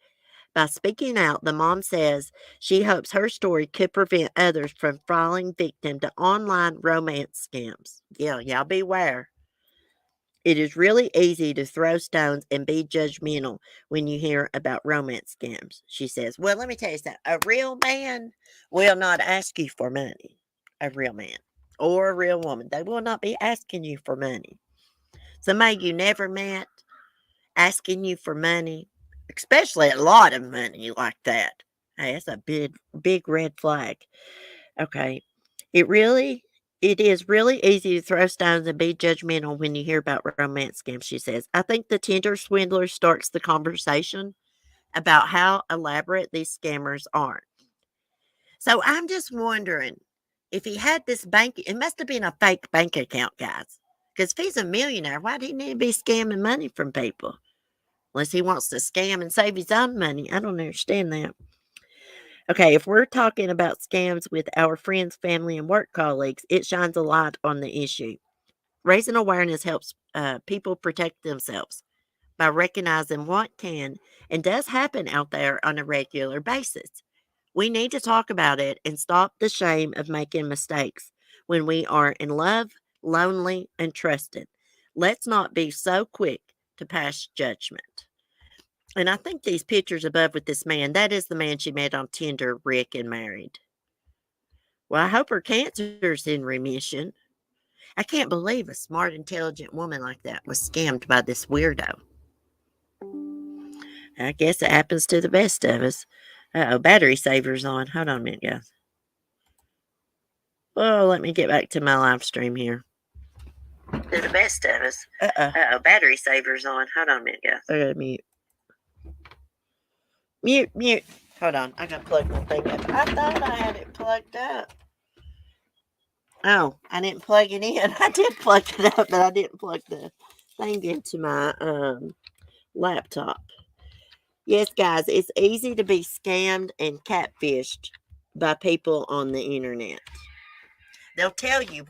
By speaking out, the mom says she hopes her story could prevent others from falling victim to online romance scams. Yeah, y'all beware. It is really easy to throw stones and be judgmental when you hear about romance scams, she says. Well, let me tell you something. A real man will not ask you for money. A real man or a real woman. They will not be asking you for money. Somebody you never met asking you for money, especially a lot of money like that. Hey, that's a big red flag. Okay. It is really easy to throw stones and be judgmental when you hear about romance scams, she says. I think the Tinder swindler starts the conversation about how elaborate these scammers are. So I'm just wondering if he had this bank, it must have been a fake bank account, guys. Because if he's a millionaire, why do he need to be scamming money from people? Unless he wants to scam and save his own money. I don't understand that. Okay, if we're talking about scams with our friends, family, and work colleagues, it shines a light on the issue. Raising awareness helps people protect themselves by recognizing what can and does happen out there on a regular basis. We need to talk about it and stop the shame of making mistakes when we are in love, lonely, and trusted. Let's not be so quick to pass judgment. And I think these pictures above with this man, that is the man she met on Tinder, Rick, and married. Well, I hope her cancer's in remission. I can't believe a smart, intelligent woman like that was scammed by this weirdo. I guess it happens to the best of us. Uh-oh, battery saver's on. Hold on a minute, guys. Oh, let me get back to my live stream here. To the best of us. Uh-oh, battery saver's on. Hold on a minute, guys. I gotta mute. Mute. Hold on, I gotta plug my thing up. I thought I had it plugged up. Oh, I didn't plug it in. I did plug it up, but I didn't plug the thing into my laptop. Yes, guys, it's easy to be scammed and catfished by people on the internet. They'll tell you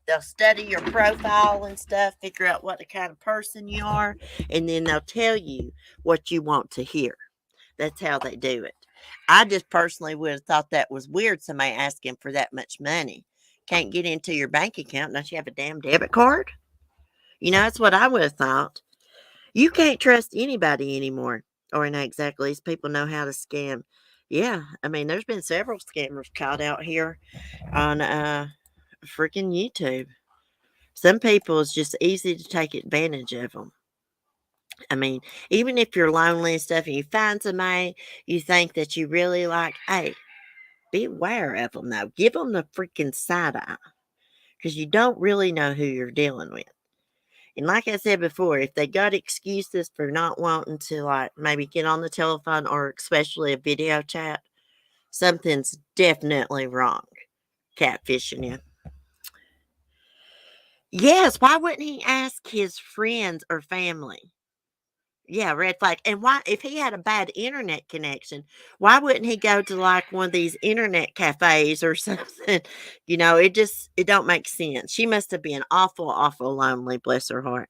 they'll study your profile and stuff, figure out what the kind of person you are, and then they'll tell you what you want to hear. That's how they do it. I just personally would have thought that was weird, somebody asking for that much money. Can't get into your bank account. Don't you have a damn debit card? That's what I would have thought. You can't trust anybody anymore. Or not exactly. These people know how to scam. Yeah, I mean, there's been several scammers caught out here on freaking YouTube. Some people, it's just easy to take advantage of them. I mean, even if you're lonely and stuff and you find somebody you think that you really like, hey, be aware of them though. Give them the freaking side eye because you don't really know who you're dealing with. And like I said before, if they got excuses for not wanting to, like, maybe get on the telephone or especially a video chat, something's definitely wrong. Catfishing you. Yes, why wouldn't he ask his friends or family? Yeah, red flag. And why, if he had a bad internet connection, why wouldn't he go to like one of these internet cafes or something? It don't make sense. She must have been awful, awful lonely, bless her heart.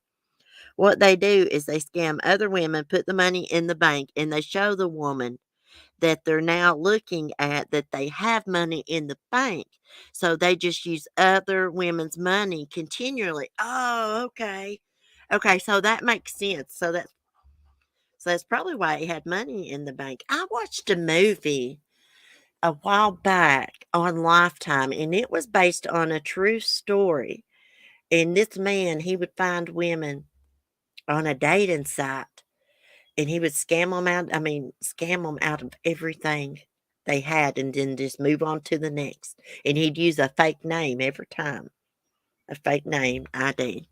What they do is they scam other women, put the money in the bank, and they show the woman that they're now looking at that they have money in the bank. So they just use other women's money continually. Oh, okay. Okay, so that makes sense. So that's probably why he had money in the bank. I watched a movie a while back on Lifetime, and it was based on a true story. And this man, he would find women on a dating site, and he would scam them out. I mean, scam them out of everything they had, and then just move on to the next. And he'd use a fake name every time, a fake name ID.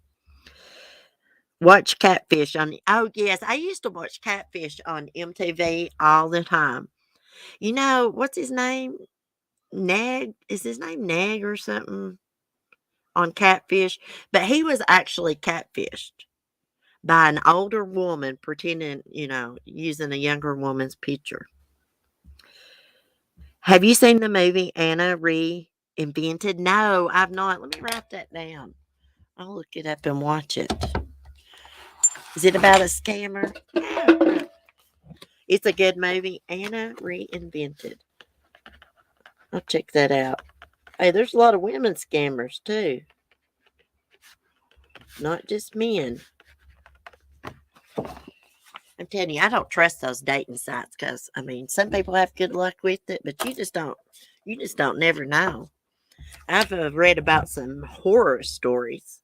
Watch Catfish on. Oh yes, I used to watch Catfish on MTV all the time. What's his name? Nag? Is his name Nag or something on Catfish? But he was actually catfished by an older woman pretending, using a younger woman's picture. Have you seen the movie Anna Reinvented? No, I've not. Let me write that down. I'll look it up and watch it. Is it about a scammer? Yeah. It's a good movie. Anna Reinvented. I'll check that out. Hey, there's a lot of women scammers too. Not just men. I'm telling you, I don't trust those dating sites because, I mean, some people have good luck with it, but you just don't never know. I've read about some horror stories.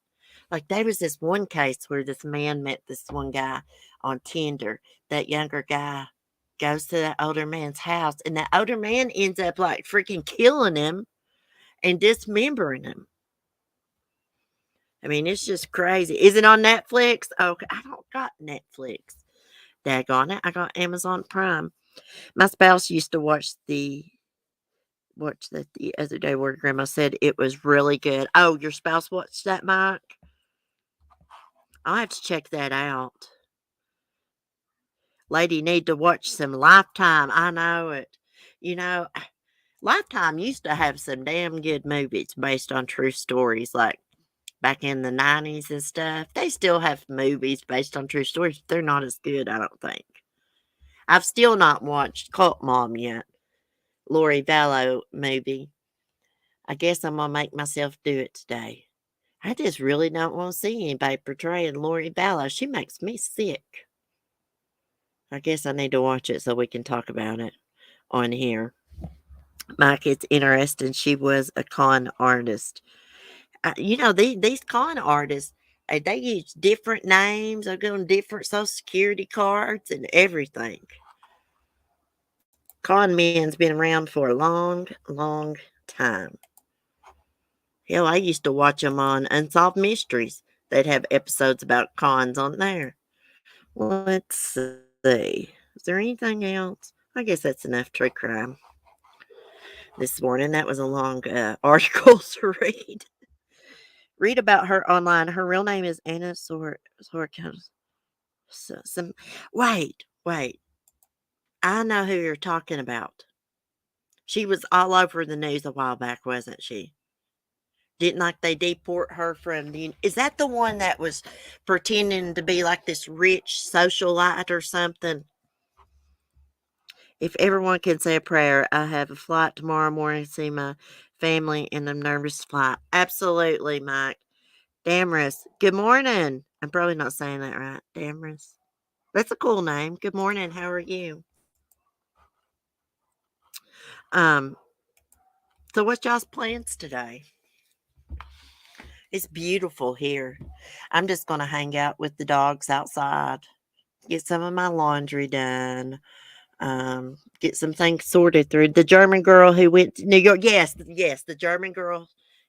Like there was this one case where this man met this one guy on Tinder. That younger guy goes to that older man's house, and that older man ends up like freaking killing him and dismembering him. I mean, it's just crazy. Is it on Netflix? Okay, I don't got Netflix. Daggone it, I got Amazon Prime. My spouse used to watch that the other day where Grandma said it was really good. Oh, your spouse watched that, Mike? I'll have to check that out. Lady, need to watch some Lifetime. I know it. You know, Lifetime used to have some damn good movies based on true stories, like back in the 90s and stuff. They still have movies based on true stories. They're not as good, I don't think. I've still not watched Cult Mom yet. Lori Vallow movie. I guess I'm gonna make myself do it today. I just really don't want to see anybody portraying Lori Vallow. She makes me sick. I guess I need to watch it so we can talk about it on here. Mike, it's interesting. She was a con artist. These con artists, they use different names. They're doing different social security cards and everything. Con men's been around for a long, long time. Hell, I used to watch them on Unsolved Mysteries. They'd have episodes about cons on there. Let's see. Is there anything else? I guess that's enough true crime this morning. That was a long article to read. Read about her online. Her real name is Anna Sorkins. Wait. I know who you're talking about. She was all over the news a while back, wasn't she? Didn't like they deport her from the... Is that the one that was pretending to be like this rich socialite or something? If everyone can say a prayer, I have a flight tomorrow morning to see my family in a nervous flight. Absolutely, Mike. Damaris, good morning. I'm probably not saying that right. Damaris. That's a cool name. Good morning. How are you? So what's y'all's plans today? It's beautiful here. I'm just going to hang out with the dogs outside, get some of my laundry done, get some things sorted through. The German girl who went to New York. Yes, the German girl.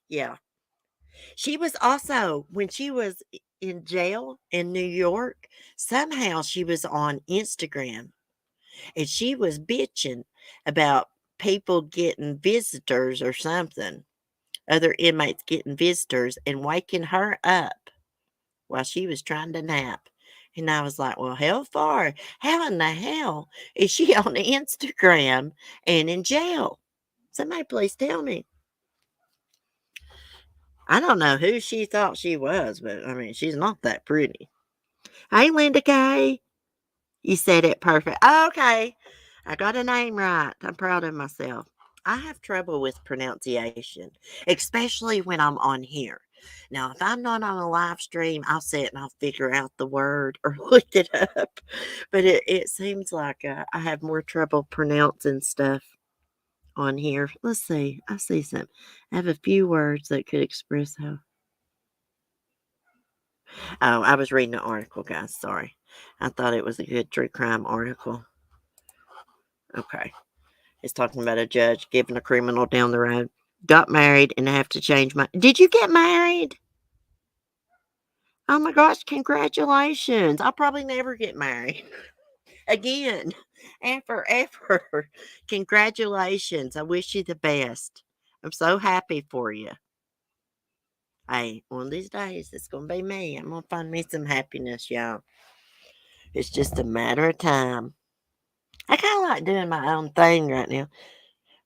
Yeah. She was also, when she was in jail in New York, somehow she was on Instagram and she was bitching about people getting visitors or something, other inmates getting visitors and waking her up while she was trying to nap. And I was like, well, how in the hell is she on Instagram and in jail? Somebody please tell me. I don't know who she thought she was, but I mean, she's not that pretty. Hey, Linda Kay. You said it perfect. Okay. I got a name right. I'm proud of myself. I have trouble with pronunciation, especially when I'm on here. Now, if I'm not on a live stream, I'll sit and I'll figure out the word or look it up. But it seems like I have more trouble pronouncing stuff on here. Let's see. I see some. I have a few words that could express how. Oh, I was reading an article, guys. Sorry. I thought it was a good true crime article. Okay. It's talking about a judge giving a criminal down the road. Got married and have to change my... Did you get married? Oh my gosh, congratulations. I'll probably never get married again and forever. Congratulations. I wish you the best. I'm so happy for you. Hey, one of these days, it's going to be me. I'm going to find me some happiness, y'all. It's just a matter of time. I kind of like doing my own thing right now.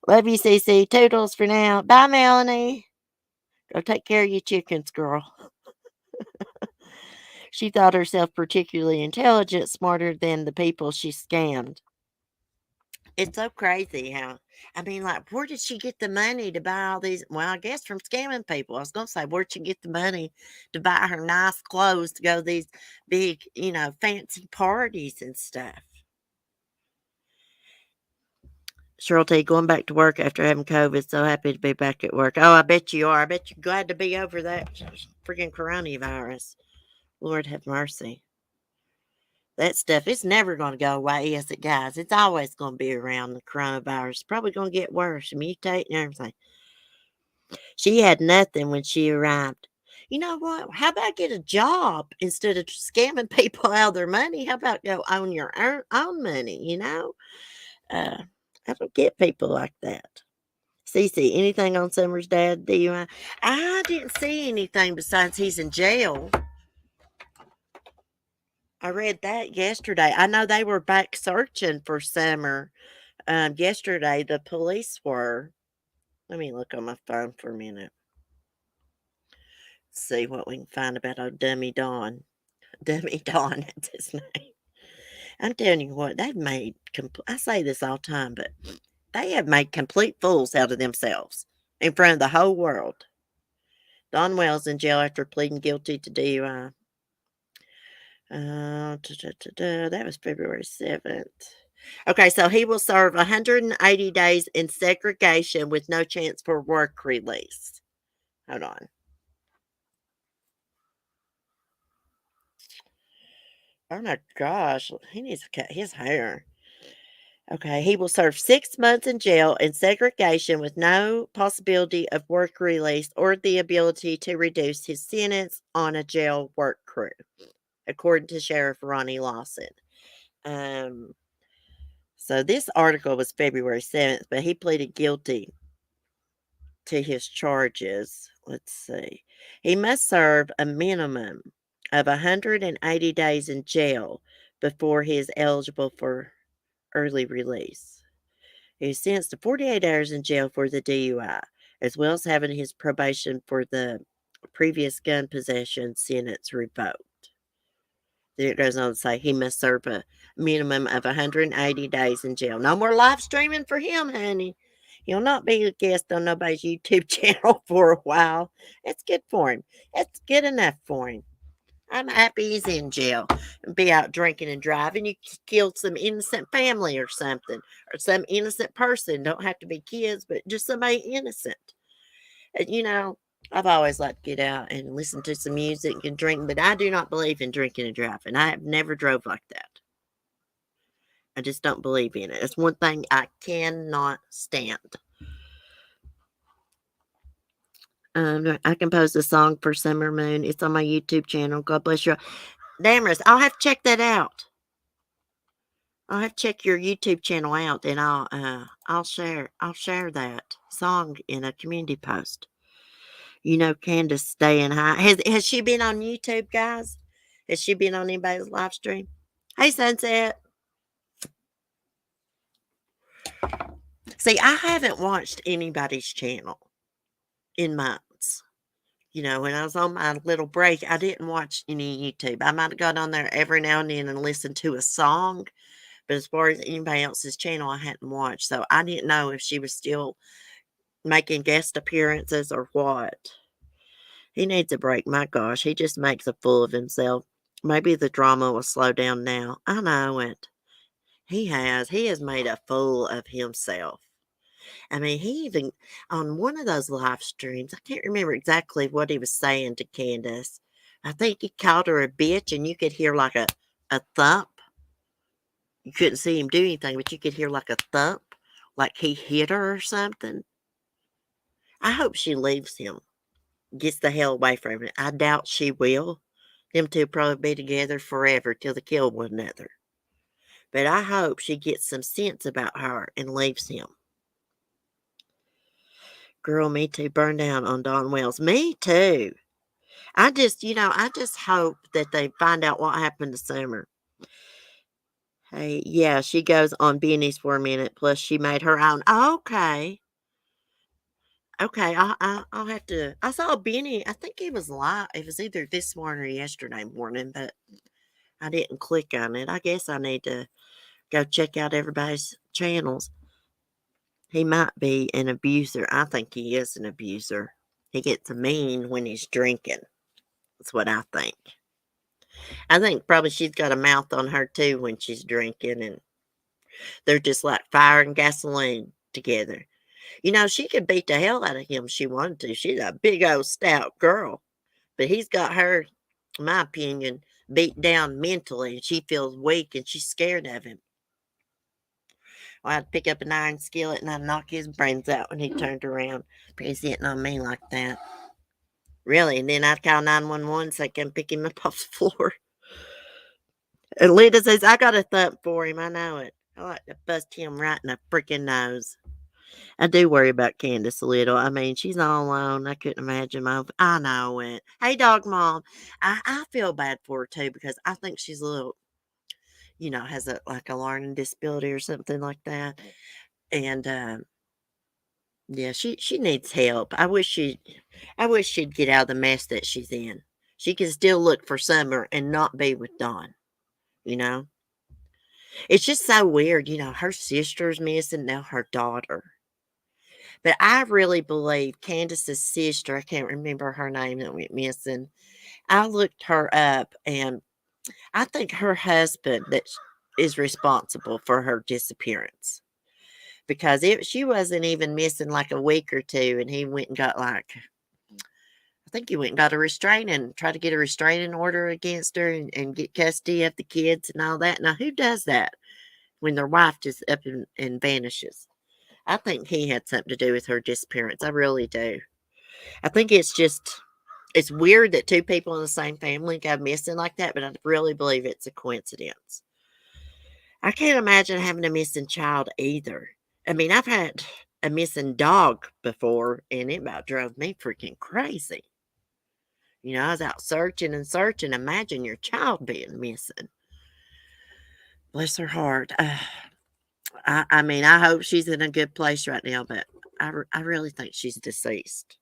Love you, Cece. Toodles for now. Bye, Melanie. Go take care of your chickens, girl. She thought herself particularly intelligent, smarter than the people she scammed. It's so crazy how, I mean, like, where did she get the money to buy all these? Well, I guess from scamming people. I was going to say, where'd she get the money to buy her nice clothes to go to these big, fancy parties and stuff? Cheryl T, going back to work after having COVID. So happy to be back at work. Oh, I bet you are. I bet you're glad to be over that freaking coronavirus. Lord have mercy. That stuff is never going to go away, is it, guys? It's always going to be around. The coronavirus. It's probably going to get worse, mutate and everything. She had nothing when she arrived. You know what? How about get a job instead of scamming people out of their money? How about go own your own money, I don't get people like that. Cece, anything on Summer's dad DUI? I didn't see anything besides he's in jail. I read that yesterday. I know they were back searching for Summer yesterday the police were. Let me look on my phone for a minute. See what we can find about old Dummy Don. Dummy Don, that's his name. I'm telling you what, they've made. I say this all the time, but they have made complete fools out of themselves in front of the whole world. Don Wells in jail after pleading guilty to DUI. That was February 7th. Okay, so he will serve 180 days in segregation with no chance for work release. Hold on. Oh my gosh, he needs to cut his hair. Okay, he will serve 6 months in jail in segregation with no possibility of work release or the ability to reduce his sentence on a jail work crew, according to Sheriff Ronnie Lawson. So this article was February 7th, but he pleaded guilty to his charges. Let's see. He must serve a minimum of 180 days in jail before he is eligible for early release. He was sentenced to 48 hours in jail for the DUI, as well as having his probation for the previous gun possession sentence revoked. Then it goes on to say he must serve a minimum of 180 days in jail. No more live streaming for him, honey. He'll not be a guest on nobody's YouTube channel for a while. That's good for him. That's good enough for him. I'm happy he's in jail and be out drinking and driving. You killed some innocent family or something, or some innocent person. Don't have to be kids, but just somebody innocent. And, I've always liked to get out and listen to some music and drink, but I do not believe in drinking and driving. I have never drove like that. I just don't believe in it. It's one thing I cannot stand. I composed a song for Summer Moon. It's on my YouTube channel. God bless you. Damaris, I'll have to check that out. I'll have to check your YouTube channel out, and I'll share that song in a community post. Candace staying high. Has she been on YouTube, guys? Has she been on anybody's live stream? Hey, Sunset. See, I haven't watched anybody's channel in months. When I was on my little break, I didn't watch any YouTube. I might have got on there every now and then and listened to a song. But as far as anybody else's channel, I hadn't watched. So I didn't know if she was still making guest appearances or what. He needs a break. My gosh, he just makes a fool of himself. Maybe the drama will slow down now. I know it. He has. He has made a fool of himself. I mean, he even, on one of those live streams, I can't remember exactly what he was saying to Candace. I think he called her a bitch, and you could hear like a thump. You couldn't see him do anything, but you could hear like a thump, like he hit her or something. I hope she leaves him, gets the hell away from him. I doubt she will. Them two probably be together forever till they kill one another. But I hope she gets some sense about her and leaves him. Girl, me too. Burned down on Don Wells. Me too. I just hope that they find out what happened to Summer. Hey, yeah, she goes on Benny's for a minute. Plus, she made her own. Okay. Okay, I'll have to. I saw Benny. I think he was live. It was either this morning or yesterday morning, but I didn't click on it. I guess I need to go check out everybody's channels. He might be an abuser. I think he is an abuser. He gets mean when he's drinking. That's what I think. I think probably she's got a mouth on her too when she's drinking, and they're just like fire and gasoline together. She could beat the hell out of him if she wanted to. She's a big old stout girl. But he's got her, in my opinion, beat down mentally, and she feels weak and she's scared of him. Well, I'd pick up an iron skillet and I'd knock his brains out when he turned around. But he's hitting on me like that. Really? And then I'd call 911 so I can pick him up off the floor. And Linda says, I got a thump for him. I know it. I like to bust him right in the freaking nose. I do worry about Candace a little. I mean, she's all alone. I couldn't imagine I know it. Hey, dog mom. I feel bad for her too because I think she's a little, has a learning disability or something like that. And yeah, she needs help. I wish she'd get out of the mess that she's in. She can still look for Summer and not be with Dawn, you know? It's just so weird, her sister's missing, now her daughter. But I really believe Candace's sister, I can't remember her name that went missing. I looked her up, and I think her husband is responsible for her disappearance. Because she wasn't even missing like a week or two, and he went and got I think he went and got tried to get a restraining order against her and get custody of the kids and all that. Now, who does that when their wife just up and vanishes? I think he had something to do with her disappearance. I really do. I think it's weird that two people in the same family go missing like that, but I really believe it's a coincidence. I can't imagine having a missing child either. I mean, I've had a missing dog before, and it about drove me freaking crazy. I was out searching and searching. Imagine your child being missing. Bless her heart. I mean, I hope she's in a good place right now, but I really think she's deceased.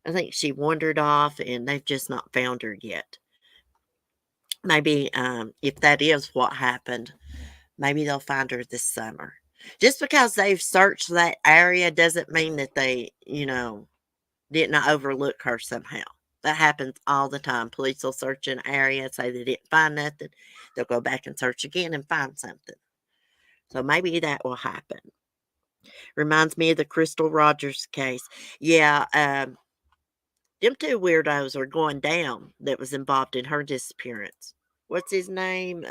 I think she wandered off, and they've just not found her yet. Maybe if that is what happened, maybe they'll find her this summer. Just because they've searched that area doesn't mean that they, didn't overlook her somehow. That happens all the time. Police will search an area, say they didn't find nothing. They'll go back and search again and find something. So maybe that will happen. Reminds me of the Crystal Rogers case. Yeah, them two weirdos are going down that was involved in her disappearance. What's his name?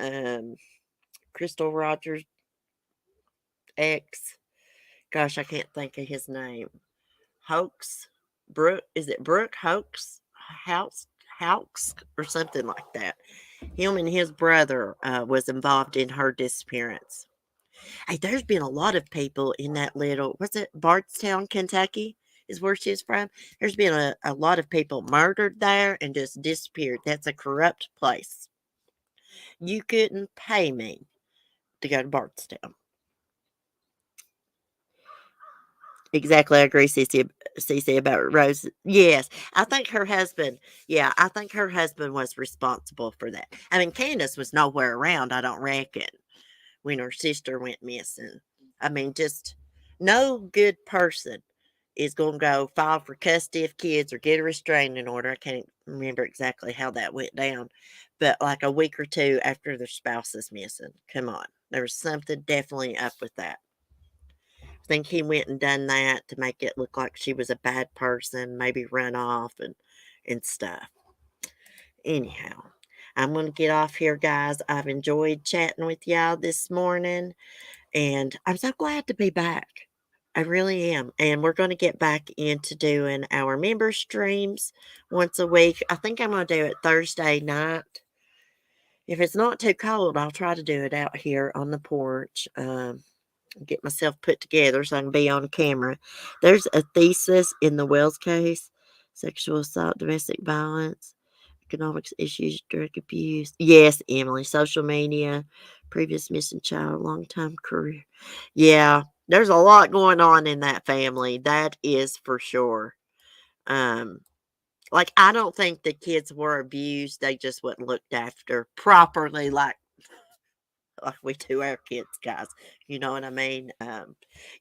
Crystal Rogers ex. Gosh, I can't think of his name. Hoax? Brooke? Is it Brooke Hoax? House or something like that. Him and his brother was involved in her disappearance. Hey, there's been a lot of people in that what's it, Bardstown, Kentucky is where she's from. There's been a lot of people murdered there and just disappeared. That's a corrupt place. You couldn't pay me to go to Bardstown. Exactly, I agree, Cece, about Rose. Yes, I think her husband. Yeah, I think her husband was responsible for that. I mean, Candace was nowhere around, I don't reckon, when her sister went missing. I mean, just no good person is going to go file for custody of kids or get a restraining order. I can't remember exactly how that went down, but like a week or two after their spouse is missing. Come on, there was something definitely up with that. I think he went and done that to make it look like she was a bad person, maybe run off and stuff. Anyhow, I'm going to get off here, guys. I've enjoyed chatting with y'all this morning, and I'm so glad to be back. I really am. And we're going to get back into doing our member streams once a week. I think I'm going to do it Thursday night. If it's not too cold, I'll try to do it out here on the porch. Get myself put together so I can be on camera. There's a thesis in the Wells case: sexual assault, domestic violence, economics issues, drug abuse. Yes, Emily, social media, previous missing child, long time career. Yeah, there's a lot going on in that family. That is for sure. Like, I don't think the kids were abused. They just wasn't looked after properly, like we do our kids, guys. You know what I mean?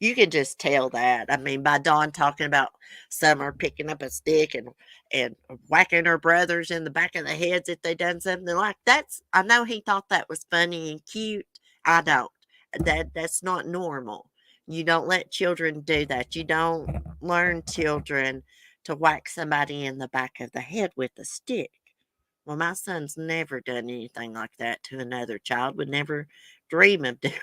You can just tell that. I mean, by Dawn talking about Summer picking up a stick and whacking her brothers in the back of the heads if they done something like that. I know he thought that was funny and cute. I don't. That's not normal. You don't let children do that. You don't learn children to whack somebody in the back of the head with a stick. Well, my son's never done anything like that to another child, would never dream of doing it.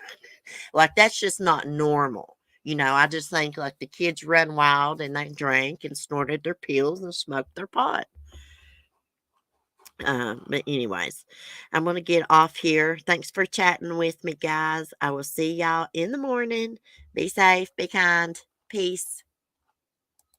Like, that's just not normal. I just think like the kids run wild and they drank and snorted their pills and smoked their pot. But anyways, I'm going to get off here. Thanks for chatting with me, guys. I will see y'all in the morning. Be safe, be kind. Peace.